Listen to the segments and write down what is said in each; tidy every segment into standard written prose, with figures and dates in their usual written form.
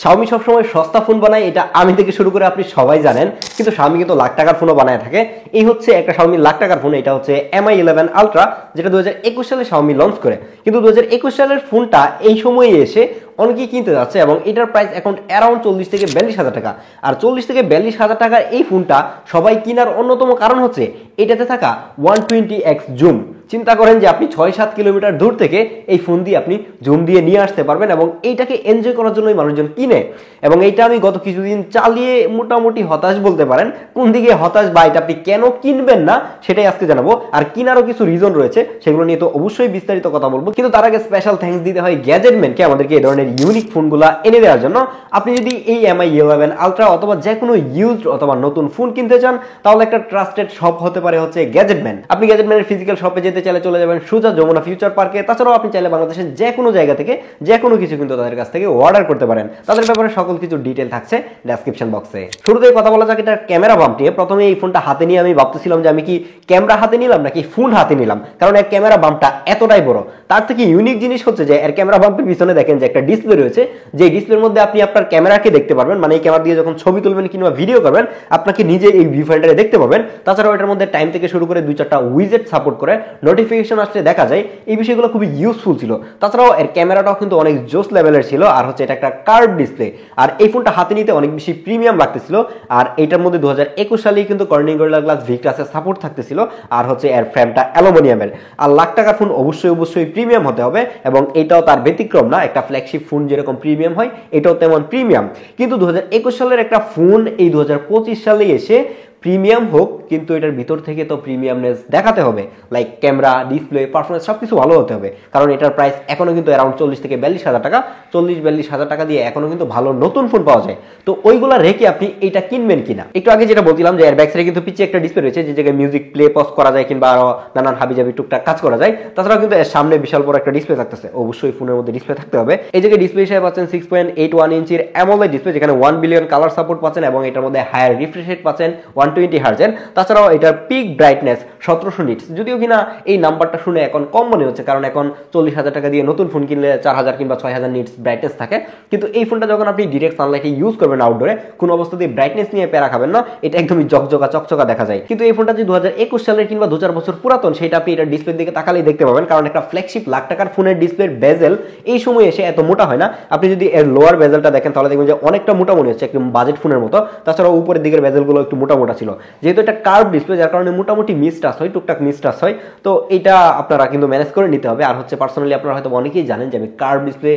Xiaomi সবসময় সস্তা phone বানায়, এটা আমি থেকে শুরু করে আপনি সবাই জানেন, কিন্তু Xiaomi কিন্তু লাখ টাকার ফোনও বানায় থাকে। এই হচ্ছে একটা Xiaomi লাখ টাকার ফোন, এটা হচ্ছে Mi 11 Ultra, যেটা 2021 সালে Xiaomi লঞ্চ করে। কিন্তু 2021 সালের ফোনটা এই সময়ে এসে অনেকেই কিনতে যাচ্ছে এবং এটার প্রাইস এখন অ্যারাউন্ড 40 থেকে 42,000 টাকা। আর 40 থেকে 42,000 টাকার এই ফোনটা সবাই কেনার অন্যতম কারণ হচ্ছে এটাতে থাকা 120x জুম। চিন্তা করেন যে আপনি 6-7 কিলোমিটার দূর থেকে এই ফোন দিয়ে আপনি জুম দিয়ে নিয়ে আসতে পারবেন এবং এইটাকে এনজয় করার জন্যই মানুষজন কিনে। এবং এইটা আমি গত কিছুদিন চালিয়ে মোটামুটি হতাশ বলতে পারেন। কোন দিকে হতাশ বা এটা আপনি কেন কিনবেন না সেটাই আজকে জানাবো। আর কিনারও কিছু রিজন রয়েছে, সেগুলো নিয়ে তো অবশ্যই বিস্তারিত কথা বলবো। কিন্তু তার আগে স্পেশাল থ্যাঙ্কস দিতে হয় গ্যাজেটম্যানকে আমাদেরকে এই ধরনের ইউনিক ফোনগুলা এনে দেওয়ার জন্য। আপনি যদি এই Mi 11 Ultra অথবা যে কোনো ইউজড অথবা নতুন ফোন কিনতে চান, তাহলে একটা ট্রাস্টেড শপ হতে পারে হচ্ছে গ্যাজেটম্যান। আপনি গ্যাজেটম্যানের ফিজিক্যাল শপে যেতে চাইলে চলে যাবেন সোজা যমুনা ফিউচার পার্কে। তাছাড়াও আপনি চাইলে বাংলাদেশের যে কোনো জায়গা থেকে যে কোনো কিছু কিন্তু তাদের কাছ থেকে অর্ডার করতে পারেন। তাদের ব্যাপারে সকল কিছু ডিটেল থাকছে ডেসক্রিপশন বক্সে। শুরুতেই কথা বলা যাক এটা ক্যামেরা বাম্প নিয়ে। প্রথমে এই ফোনটা হাতে নিয়ে আমি ভাবতেছিলাম যে আমি কি ক্যামেরা হাতে নিলাম নাকি ফোন হাতে নিলাম, কারণ এর ক্যামেরা বাম্পটা এতটাই বড়। তার থেকে ইউনিক জিনিস হচ্ছে যে এর ক্যামেরা বাম্পের পিছনে দেখেন যে একটা ডিসপ্লে রয়েছে, যে ডিসপ্লের মধ্যে আপনি আপনার ক্যামেরাকে দেখতে পারবেন। মানে এই ক্যামেরা দিয়ে যখন ছবি তুলবেন কিংবা ভিডিও করবেন, আপনাকে নিজে এই ভিউ ফাইন্ডারে দেখতে পাবেন। তাছাড়াও এটার মধ্যে টাইম থেকে শুরু করে 2-4টা উইজেট সাপোর্ট করে, নোটিফিকেশন আসলে দেখা যায়। এই বিষয়গুলো খুবই ইউজফুল ছিল। তাছাড়াও এর ক্যামেরাটাও কিন্তু অনেক জোস লেভেলের ছিল। আর হচ্ছে এটা একটা কার্ভ ডিসপ্লে। আর এই ফোনটা হাতে নিতে অনেক বেশি প্রিমিয়াম লাগতেছিল। আর এটার মধ্যে 2021 সালেই কিন্তু কর্নিং গরিলা গ্লাস ভিক্টাসের সাপোর্ট থাকতেছিল। আর হচ্ছে এর ফ্রেমটা অ্যালুমিনিয়ামের। আর লাখ টাকার ফোন অবশ্যই প্রিমিয়াম হতে হবে এবং এটাও তার ব্যতিক্রম না। একটা ফ্ল্যাগশিপ ফোন যেরকম প্রিমিয়াম হয়, এটাও তেমন প্রিমিয়াম। কিন্তু 2021 সালের একটা ফোন এই 2025 সালে এসে প্রিমিয়াম হোক, কিন্তু এটার ভিতর থেকে তো প্রিমিয়ামনেস দেখাতে হবে। লাইক ক্যামেরা, ডিসপ্লে, পারফরমেন্স সবকিছু ভালো হতে হবে। কারণ এটার প্রাইস এখনো কিন্তু অ্যারাউন্ড 40 থেকে 42,000 টাকা। 40-42,000 টাকা দিয়ে এখনো কিন্তু ভালো নতুন ফোন পাওয়া যায়। তো ওইগুলা রেখে আপনি এটা কিনবেন কিনা। একটু আগে যেটা বলছিলাম যে এর ব্যাক সাইডে কিন্তু পিছে একটা ডিসপ্লে রয়েছে, যে জায়গায় মিউজিক প্লে পজ করা যায় কিংবা আরো নানান হাবিজাবি টুকটাক কাজ করা যায়। তাছাড়াও কিন্তু এর সামনে বিশাল বড় একটা ডিসপ্লে থাকতেছে। অবশ্যই ফোনের মধ্যে ডিসপ্লে থাকতে হবে। এই জায়গায় ডিসপ্লে হিসেবে পাচ্ছেন 6.81 ইঞ্চির অ্যামোলেড ডিসপ্লে, যেখানে 1 বিলিয়ন কালার সাপোর্ট পাচ্ছেন এবং এটার মধ্যে হায়ার রিফ্রেশ রেট পাচ্ছেন 120 হার্জ। তাছাড়াও এটার পিক ব্রাইটনেস 1700 নিটস। যদিও কিনা এই নাম্বারটা শুনে এখন কম মনে হচ্ছে, কারণ এখন 40,000 টাকা দিয়ে নতুন ফোন কিনলে 4000 কিংবা 6000 নিটস ব্রাইটনেস থাকে। কিন্তু এই ফোনটা যখন আপনি ডিরেক্ট সানলাইটে ইউজ করবেন আউটডোরে, কোনো অবস্থাতেই ব্রাইটনেস নিয়ে প্যারা খাবেন না। এটা একদমই চকচকা দেখা যায়। কিন্তু এই ফোনটা যে 2021 সালের কিংবা 2-4 বছর পুরাতন, সেটা আপনি এটার ডিসপ্লের দিকে তাকালেই দেখতে পাবেন। কারণ একটা ফ্ল্যাগশিপ লাখ টাকার ফোনের ডিসপ্লের বেজেল এই সময় এসে এত মোটা হয় না। আপনি যদি এর লোয়ার বেজেলটা দেখেন তাহলে দেখবেন যে অনেকটা মোটা মনে হচ্ছে, একদম বাজেট ফোনের মতো। তাছাড়াও উপরের দিকের বেজেলগুলো একটু মোটা ছিল। যেহেতু এটা কার্ভ ডিসপ্লে, যার কারণে মোটামুটি মিসটাচ হয়, টুকটাক মিসটাচ হয়। তো এটা আপনারা কিন্তু ম্যানেজ করে নিতে হবে। আর হচ্ছে পার্সোনালি আপনারা হয়তো অনেকেই জানেন যে আমি কার্ভ ডিসপ্লে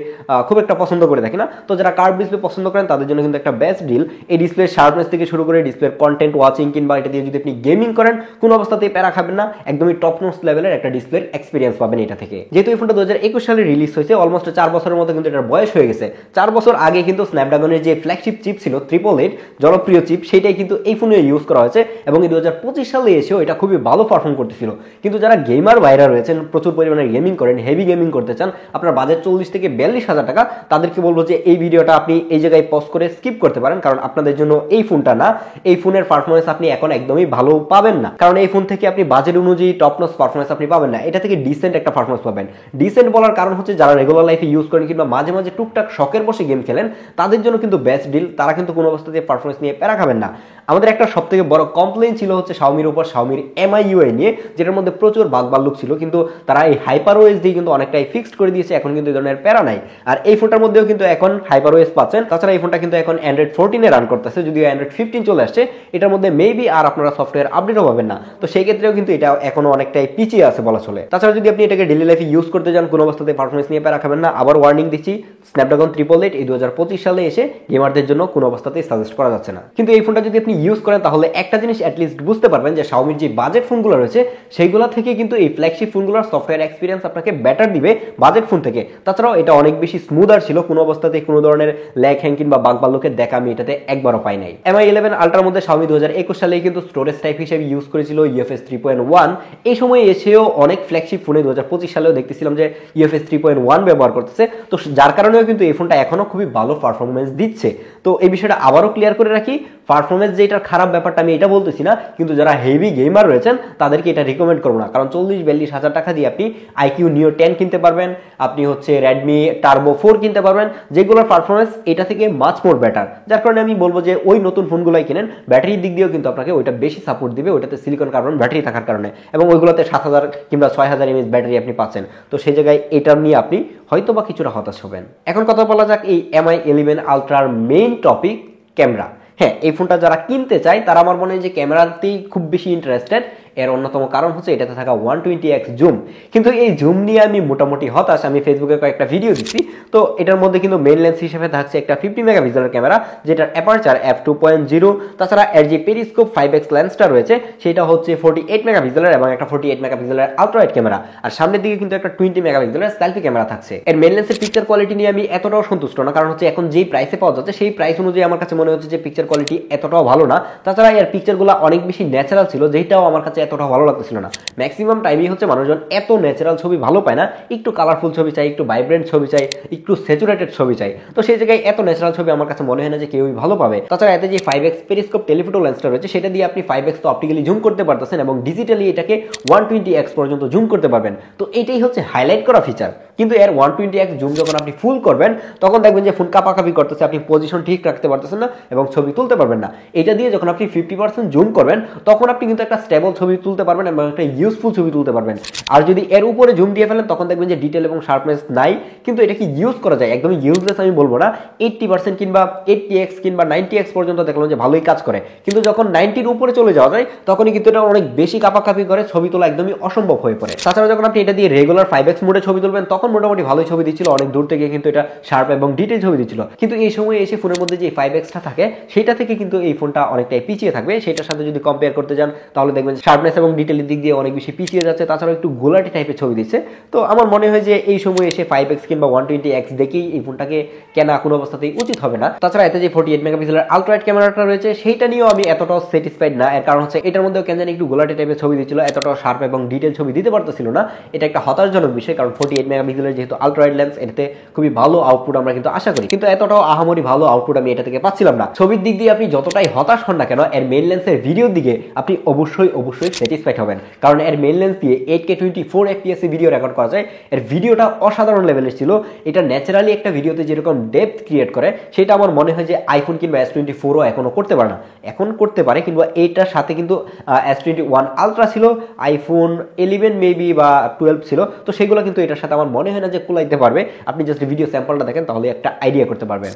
খুব একটা পছন্দ করে থাকি না। তো যারা কার্ভ ডিসপ্লে পছন্দ করেন তাদের জন্য কিন্তু একটা বেস্ট ডিল। এই ডিসপ্লে শার্পনেস থেকে শুরু করে ডিসপ্লের কন্টেন্ট ওয়াচিং কিংবা এটা দিয়ে যদি আপনি গেমিং করেন, কোনো অবস্থাতেই প্যারা খাবেন না। একদমই টপ নোটস লেভেলের একটা ডিসপ্লের এক্সপিরিয়েন্স পাবেন এটা থেকে। যেহেতু এই ফোনটা 2021 সালে রিলিজ হয়েছে, অলমোস্ট 4 বছরের মতো কিন্তু এটার বয়স হয়ে গেছে। 4 বছর আগে কিন্তু স্ন্যাপড্রাগনের যে ফ্ল্যাগশিপ চিপ ছিল 888 জনপ্রিয় চিপ, সেটাই কিন্তু এই ফোনে ইউজ করা হয়েছে এবং এই 2025 সালে এসেও এটা খুবই ভালো পারফর্ম করতেছিল। কিন্তু যারা গেমার ভাইরা রয়েছেন, প্রচুর পরিমাণে গেমিং করেন, হেভি গেমিং করতে চান, আপনার বাজেট 40 থেকে 42,000 টাকা, তাদেরকে বলবো যে এই ভিডিওটা আপনি এই জায়গায় পজ করে স্কিপ করতে পারেন। কারণ আপনাদের জন্য এই ফোনটা না। এই ফোনের পারফরমেন্স আপনি এখন একদমই ভালো পাবেন না। কারণ এই ফোন থেকে আপনি বাজেট অনুযায়ী টপ নচ পারফরমেন্স আপনি পাবেন না। এটা থেকে ডিসেন্ট একটা পারফরমেন্স পাবেন। ডিসেন্ট বলার কারণ হচ্ছে যারা রেগুলার লাইফে ইউজ করেন কিংবা মাঝে মাঝে টুকটাক শখের বসে গেম খেলেন, তাদের জন্য কিন্তু বেস্ট ডিল। তারা কিন্তু কোনো অবস্থাতে পারফরমেন্স নিয়ে প্যারা খাবেন না। আমাদের একটা সবথেকে বড় কমপ্লেইন ছিল হচ্ছে Xiaomi-র উপর, Xiaomi-র MIUI নিয়ে, যেটার মধ্যে প্রচুর বাগ-বাল্লুক ছিল। কিন্তু তারা এই HyperOS দিয়ে কিন্তু অনেকটাই ফিক্সড করে দিয়েছে। এখন কিন্তু এই ধরনের প্যারা নাই। আর এই ফোনটার মধ্যেও কিন্তু এখন HyperOS পাচ্ছেন। তাছাড়া এই ফোনটা কিন্তু এখন Android 14 এ রান করতেছে, যদিও Android 15 চলে আসছে। এটার মধ্যে মেবি আর আপনারা সফটওয়্যার আপডেটও পাবেন না। তো সেই ক্ষেত্রেও কিন্তু এটা এখনো অনেকটাই পিছিয়ে আছে বলা চলে। তাছাড়া যদি আপনি এটাকে ডেইলি লাইফে ইউজ করতে যান, কোনো অবস্থাতে পারফরমেন্স নিয়ে প্যারা খাবেন না। আবার ওয়ার্নিং দিচ্ছি, স্ন্যাপড্রাগন 888 এই 2025 সালে এসে গেমারদের জন্য কোনো অবস্থাতেই সাজেস্ট করা যাচ্ছে না। কিন্তু এই ফোনটা যদি আপনি ইউজ করেন, তাহলে একটা জিনিস অ্যাটলিস্ট বুঝতে পারবেন যে Xiaomi-র যে বাজেট ফোনগুলো রয়েছে, সেইগুলো থেকে কিন্তু এই ফ্ল্যাগশিপ ফোনগুলোর সফটওয়্যার এক্সপিরিয়েন্স আপনাকে বেটার দিবে বাজেট ফোন থেকে। তাছাড়াও এটা অনেক বেশি স্মুদার ছিল। কোনো অবস্থাতেই কোনো ধরনের ল্যাগ হ্যাং কিংবা বাগ-বাল্লুকের দেখা আমি এটাতে একবারও পাই নাই। Mi 11 Ultra মধ্যে Xiaomi 2021 সালে কিন্তু স্টোরেজ টাইপ হিসেবে ইউজ করেছিল UFS 3.1। এই সময় এসেও অনেক ফ্ল্যাগশিপ ফোনে 2025 সালেও দেখতেছিলাম যে UFS 3.1 ব্যবহার করতেছে। তো যার কারণেও কিন্তু এই ফোনটা এখনো খুবই ভালো পারফরমেন্স দিচ্ছে। তো এই বিষয়টা আবারও ক্লিয়ার করে রাখি, পারফরমেন্স যে এটার খারাপ ব্যাপারটা আমি এটা বলতেছি না, কিন্তু যারা হেভি গেমার রয়েছেন তাদেরকে এটা রিকমেন্ড করবো না, কারণ 40-42 হাজার টাকা দিয়ে আপনি আইকিউ নিও 10 কিনতে পারবেন, আপনি হচ্ছে রেডমি টার্বো 4 কিনতে পারবেন, যেগুলোর পারফরমেন্স এটা থেকে মাচ মোর বেটার। যার কারণে আমি বলবো যে ওই নতুন ফোনগুলোই কিনেন, ব্যাটারির দিক দিয়েও কিন্তু আপনাকে ওইটা বেশি সাপোর্ট দিবে, ওইটাতে সিলিকন কার্বন ব্যাটারি থাকার কারণে, এবং ওইগুলোতে 7000 কিংবা 6000 এমএএইচ ব্যাটারি আপনি পাচ্ছেন। তো সেই জায়গায় এটা নিয়ে আপনি হয়তো বা কিছুটা হতাশ হবেন। এখন কথা বলা যাক এই MI 11 আলট্রার মেইন টপিক, ক্যামেরা। হ্যাঁ, এই ফোনটা যারা কিনতে চায় তারা আমার মনে হয় যে ক্যামেরাতেই খুব বেশি ইন্টারেস্টেড। এর অন্যতম কারণ হচ্ছে এটাতে থাকা 120x জুম, কিন্তু এই জুম নিয়ে আমি মোটামুটি হতাশ। আমি ফেসবুকে কয়েকটা ভিডিও দিচ্ছি, তো এটার মধ্যে কিন্তু মেইন লেন্স হিসেবে থাকছে একটা 50 মেগাপিক্সেলের ক্যামেরা, যেটার অ্যাপারচার f2.0। তাছাড়া এর যে পেরিস্কোপ 5x লেন্সটা রয়েছে সেটা হচ্ছে 48 মেগাপিক্সেলের এবং একটা 48 মেগাপিক্সেলের আলট্রাওয়াইড ক্যামেরা, আর সামনের দিকে কিন্তু একটা 20 মেগাপিক্সেলের সেলফি ক্যামেরা থাকছে। এর মেইন লেন্সের পিকচার কোয়ালিটি নিয়ে আমি এতটাও সন্তুষ্ট না, কারণ হচ্ছে এখন যেই প্রাইসে পাওয়া যাচ্ছে সেই প্রাইস অনুযায়ী আমার কাছে মনে হচ্ছে যে পিকচার কোয়ালিটি এতটাও ভালো না। তাছাড়া এর পিকচারগুলো অনেক বেশি ন্যাচারাল ছিল, যেটাও আমার কাছে এতটাও ভালো লাগতেছিল না। ম্যাক্সিমাম টাইমই হচ্ছে মানুষজন এত ন্যাচারাল ছবি ভালো পায় না, একটু কালারফুল ছবি চাই, একটু ভাইব্রেন্ট ছবি চাই, একটু স্যাচুরেটেড ছবি চাই। তো সেই জায়গায় এত ন্যাচারাল ছবি আমার কাছে মনে হয় না যে কেউই ভালো পাবে। তাছাড়া এতে যে 5x পেরিস্কোপ টেলিফোটো লেন্সটা রয়েছে সেটা দিয়ে আপনি 5x তো অপটিক্যালি জুম করতে পারতেছেন এবং ডিজিটালি এটাকে 120x পর্যন্ত জুম করতে পারবেন। তো এটাই হচ্ছে হাইলাইট করা ফিচার। কিন্তু এর 120x জুম যখন আপনি ফুল করবেন তখন দেখবেন যে ফোন কাঁপাকাঁপি করতেছে, আপনি পজিশন ঠিক রাখতে পারতেছেন না এবং ছবি তুলতে পারবেন না। এটা দিয়ে যখন আপনি 50% জুম করবেন তখন আপনি কিন্তু একটা স্টেবল ছবি তুলতে পারবেন এবং একটা ইউজফুল ছবি তুলতে পারবেন। আর যদি এর উপরে জুম দিয়ে ফেলেন তখন দেখবেন যে ডিটেল এবং শার্পনেস নাই, কিন্তু এটা কি ইউজ করা যায়, একদমই ইউজলেস আমি বলবো না। 80% কিংবা 80x কিংবা 90x পর্যন্ত দেখলাম যে ভালোই কাজ করে, কিন্তু যখন 90-র উপরে চলে যাওয়া যায় তখনই কিন্তু এটা অনেক বেশি কাঁপাকাঁপি করে, ছবি তোলা একদমই অসম্ভব হয়ে পড়ে। তাছাড়া যখন আপনি এটা দিয়ে রেগুলার 5x মোডে ছবি তুলবেন তখন মোটামুটি ভালোই ছবি দিচ্ছিল, অনেক দূর থেকে কিন্তু এটা শার্প এবং ডিটেল ছবি দিচ্ছিল। কিন্তু এই সময় এসে ফোনের মধ্যে যে 5xটা থাকে সেটা থেকে কিন্তু এই ফোনটা অনেকটাই পিছিয়ে থাকবে। সেটার সাথে যদি কম্পেয়ার করতে যান তাহলে দেখবেন শার্পনেস এবং ডিটেলের দিক দিয়ে অনেক বেশি পিছিয়ে যাচ্ছে, তাছাড়া একটু গোলাটি টাইপের ছবি দিচ্ছে। তো আমার মনে হয় যে এই সময় এসে 5x কিংবা 120x দেখেই এই ফোনটাকে কেনা কোনো অবস্থাতেই উচিত হবে না। তাছাড়া এতে যে 48 মেগাপিক্সেলের আলট্রাওয়াইড ক্যামেরাটা রয়েছে সেইটা নিয়েও আমি এতটাও স্যাটিসফাইড না। এর কারণ হচ্ছে এটার মধ্যেও কেন জানি একটু গোলাটি টাইপের ছবি দিচ্ছিল, এতটাও শার্প এবং ডিটেল ছবি দিতে পারতেছিল না। এটা একটা হতাশজনক বিষয়, কারণ 48 মেগাপিক্সেলের যেহেতু আলট্রাওয়াইড লেন্স, এটাতে খুবই ভালো আউটপুট আমরা কিন্তু আশা করি, কিন্তু এতটাও আহামরি ভালো আউটপুট আমি এটা থেকে পাচ্ছিলাম না। ছবির দিক দিয়ে আপনি যতটাই হতাশ হন না কেন, এর মেইন লেন্সের ভিডিওর দিকে আপনি অবশ্যই স্যাটিসফাইড হবেন, কারণ এর মেইন লেন্স দিয়ে 8K 24 FPS ভিডিও রেকর্ড করা যায়। এর ভিডিওটা অসাধারণ লেভেলের ছিল। এটা ন্যাচারালি একটা ভিডিওতে যেরকম ডেপথ ক্রিয়েট করে সেটা আমার মনে হয় যে আইফোন কিংবা S24ও এখনো করতে পারে না। এখন করতে পারে, কিন্তু এইটার সাথে কিন্তু S21 আলট্রা ছিল, আইফোন 11 মেবি বা 12 ছিল, তো সেগুলো কিন্তু এটার সাথে আমার মনে হয় না যে কুলাইতে পারবে। আপনি জাস্ট ভিডিও স্যাম্পলটা দেখেন তাহলে একটা আইডিয়া করতে পারবেন।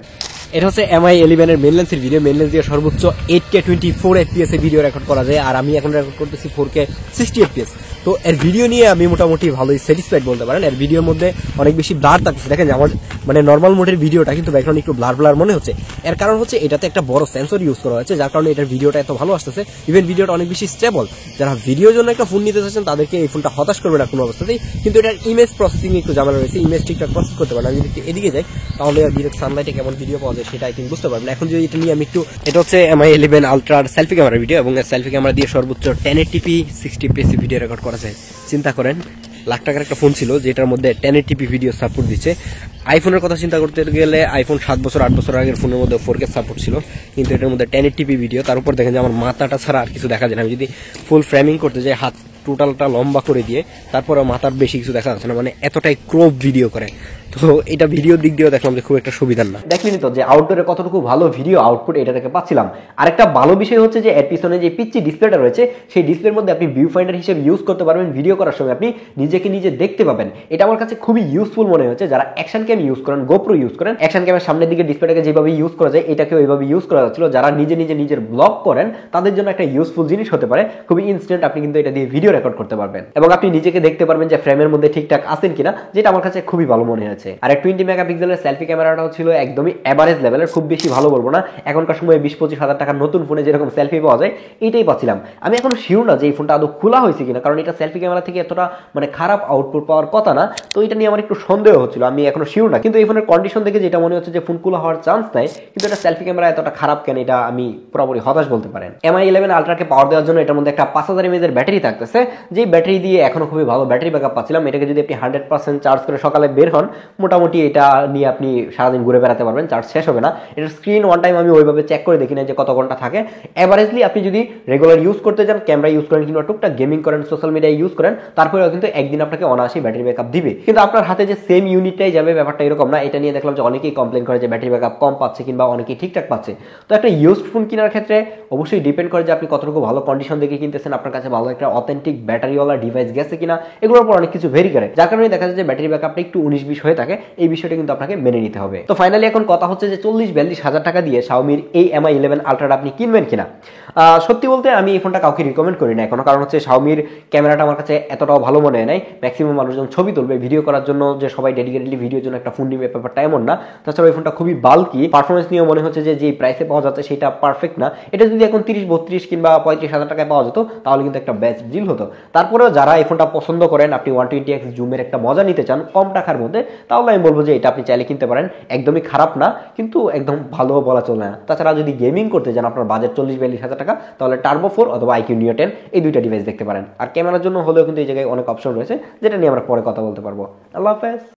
এটা হচ্ছে MI 11 এর মেইন লেন্সের ভিডিও। মেইন লেন্স দিয়ে সর্বোচ্চ 8K 24 FPS ভিডিও রেকর্ড করা যায়, আর আমি এখন রেকর্ড করতেছি 4K 60 FPS। তো এর ভিডিও নিয়ে আমি মোটামুটি ভালোই স্যাটিসফাইড বলতে পারেন। এর ভিডিওর মধ্যে অনেক বেশি ব্লার থাকছে, দেখেন যে আমার মানে নর্মাল মোডের ভিডিওটা কিন্তু ব্যাকগ্রাউন্ড একটু ব্লার মনে হচ্ছে। এর কারণ হচ্ছে এটাতে একটা বড় সেন্সর ইউজ করা হয়েছে, যার কারণে এটার ভিডিওটা এত ভালো আসতেছে। ইভেন ভিডিওটা অনেক বেশি স্টেবল। যারা ভিডিওর জন্য একটা ফোন নিতে চাচ্ছেন তাদেরকে এই ফোনটা হতাশ করবে না কোনো অবস্থাতেই। কিন্তু এটার ইমেজ প্রসেসিং একটু ঝামেলা রয়েছে, ইমেজ ঠিকঠাক প্রসেস করতে পারে না। আমি যদি এদিকে যাই তাহলে আর ডিরেক্ট সানলাইটে কেমন ভিডিও পাওয়া যায় সেটা আই থিঙ্ক বুঝতে পারবেন। এখন যদি এটা নিয়ে আমি একটু, এটা হচ্ছে MI 11 আলট্রার সেলফি ক্যামেরা ভিডিও, এবং সেলফি ক্যামেরা দিয়ে সর্বোচ্চ 1080p 60 fps ভিডিও রেকর্ড করা যায়। চিন্তা করেন, লাখ টাকার একটা ফোন ছিল যেটার মধ্যে 1080p ভিডিও সাপোর্ট দিচ্ছে। আইফোনের কথা চিন্তা করতে গেলে আইফোন 7 বছর 8 বছর আগের ফোনের মধ্যে 4K সাপোর্ট ছিল, কিন্তু এটার মধ্যে 1080p ভিডিও। তার উপর দেখেন যে আমার মাথাটা ছাড়া আর কিছু দেখা যায় না। আমি যদি ফুল ফ্রেমিং করতে যাই, হাত টোটালটা লম্বা করে দিয়ে, তারপরে মাথার বেশি কিছু দেখা যাচ্ছে না, মানে এতটাই ক্রপ ভিডিও করে। তো এটা ভিডিওর দিক দিয়েও দেখলাম যে খুব একটা সুবিধার না। দেখলেনি তো যে আউটডোরে কতটুকু ভালো ভিডিও আউটপুট এটা থেকে পাচ্ছিলাম। আরেকটা ভালো বিষয় হচ্ছে যে এর পিছনে যে পিচ্চি ডিসপ্লেটা রয়েছে সেই ডিসপ্লের মধ্যে আপনি ভিউ ফাইন্ডার হিসেবে ইউজ করতে পারবেন। ভিডিও করার সময় আপনি নিজেকে নিজে দেখতে পাবেন। এটা আমার কাছে খুবই ইউজফুল মনে হচ্ছে। যারা অ্যাকশন ক্যাম ইউজ করেন, গোপ্রো ইউজ করেন, অ্যাকশন ক্যামের সামনের দিকে ডিসপ্লেটাকে যেভাবে ইউজ করা যায় এটাকে ওইভাবে ইউজ করা যাচ্ছিল। যারা নিজের ব্লগ করেন তাদের জন্য একটা ইউজফুল জিনিস হতে পারে। খুবই ইনস্ট্যান্ট আপনি কিন্তু এটা দিয়ে ভিডিও রেকর্ড করতে পারবেন এবং আপনি নিজেকে দেখতে পারবেন যে ফ্রেমের মধ্যে ঠিকঠাক আছেন কিনা, যেটা আমার কাছে খুবই ভালো মনে হয়েছে। আর 20 মেগাপিক্সেলের সেলফি ক্যামেরাটাও ছিল একদমই এভারেজ লেভেলের, খুব বেশি ভালো বলবো না। এখনকার সময় 20-25 হাজার টাকার নতুন ফোনে যেরকম সেলফি পাওয়া যায় এইটাই পাচ্ছিলাম। আমি এখনো শিওর না যে এই ফোনটা আদৌ খোলা হয়েছে কিনা, কারণ এটা সেলফি ক্যামেরা থেকে এতটা মানে খারাপ আউটপুট পাওয়ার কথা না। তো এটা নিয়ে আমার একটু সন্দেহ হচ্ছিল, আমি এখনো শিওর না। কিন্তু এই ফোনের কন্ডিশন দেখে যেটা মনে হচ্ছে যে ফোন খোলা হওয়ার চান্স নাই, কিন্তু এটা সেলফি ক্যামেরা এতটা খারাপ কেন এটা আমি পুরোপুরি হতাশ বলতে পারেন। MI 11 আলট্রাকে পাওয়ার দেওয়ার জন্য এটার মধ্যে একটা 5000 mAh এর ব্যাটারি থাকতেছে, যে ব্যাটারি দিয়ে এখনো খুবই ভালো ব্যাটারি ব্যাকআপ পাচ্ছিলাম। এটাকে যদি আপনি 100% চার্জ করে সকালে বের হন মোটামুটি এটা নিয়ে আপনি সারাদিন ঘুরে বেড়াতে পারবেন, চার্জ শেষ হবে না। এটার স্ক্রিন ওয়ান টাইম আমি ওইভাবে চেক করে দেখি না যে কত ঘন্টা থাকে। এভারেজলি আপনি যদি রেগুলার ইউজ করতে চান, ক্যামেরা ইউজ করেন কিংবা টুকটাক গেমিং করেন, সোশ্যাল মিডিয়া ইউজ করেন, তারপরেও কিন্তু একদিন আপনাকে অনায়াসই ব্যাটারি ব্যাকআপ দিবে। কিন্তু আপনার হাতে যে সেম ইউনিটটাই যাবে ব্যাপারটা এরকম না। এটা নিয়ে দেখলাম যে অনেকেই কমপ্লেন করে যে ব্যাটারি ব্যাকআপ কম পাচ্ছে কিংবা অনেকেই ঠিকঠাক পাচ্ছে। তো একটা ইউজড ফোন কেনার ক্ষেত্রে অবশ্যই ডিপেন্ড করে যে আপনি কতটুকু ভালো কন্ডিশন দেখে কিনতেছেন, আপনার কাছে ভালো একটা অথেন্টিক ব্যাটারিওয়ালা ডিভাইস গেছে কিনা, এগুলোর উপর অনেক কিছু ভেরি করে, যার কারণে দেখা যায় যে ব্যাটারি ব্যাকআপটা একটু 19-20 হয়ে থাকে। এই বিষয়টা কিন্তু আপনাকে মেনে নিতে হবে। তো ফাইনালি এখন কথা হচ্ছে যে 40-42 হাজার টাকা দিয়ে Xiaomi এই Mi 11 Ultra আপনি কিনবেন কিনা। সত্যি বলতে আমি এই ফোনটা কাউকে রিকমেন্ড করি না এখনো, কারণ হচ্ছে Xiaomi ক্যামেরাটা আমার কাছে এতটাও ভালো মনে হয় নাই। ম্যাক্সিমাম মানুষজন ছবি তুলবে, ভিডিও করার জন্য যে সবাই ডেডিকেটলি ভিডিওর জন্য একটা ফোন নিবে ব্যাপারটা এমন না। তাছাড়া ওই ফোনটা খুবই বাল্কি, পারফরমেন্স নিয়ে মনে হচ্ছে যে প্রাইসে পাওয়া যাচ্ছে সেটা পারফেক্ট না। এটা যদি এখন 30-32 কিংবা 35 হাজার টাকায় পাওয়া যেত তাহলে কিন্তু একটা বেস্ট ডিল হতো। তারপরেও যারা এই ফোনটা পছন্দ করেন, আপনি 120x জুমের একটা মজা নিতে চান কম টাকার মধ্যে, তাহলে আমি বলবো যে এটা আপনি চাইলে কিনতে পারেন। একদমই খারাপ না, কিন্তু একদম ভালো বলা চলে না। তাছাড়া যদি গেমিং করতে চান, আপনার বাজেট 40-42 হাজার টাকা, তাহলে টার্বো 4 অথবা IQ Neo 10 এই দুইটা ডিভাইস দেখতে পারেন। আর ক্যামেরার জন্য হলেও কিন্তু এই জায়গায় অনেক অপশন রয়েছে, যেটা নিয়ে আমরা পরে কথা বলতে পারবো। আল্লাহ হাফেজ।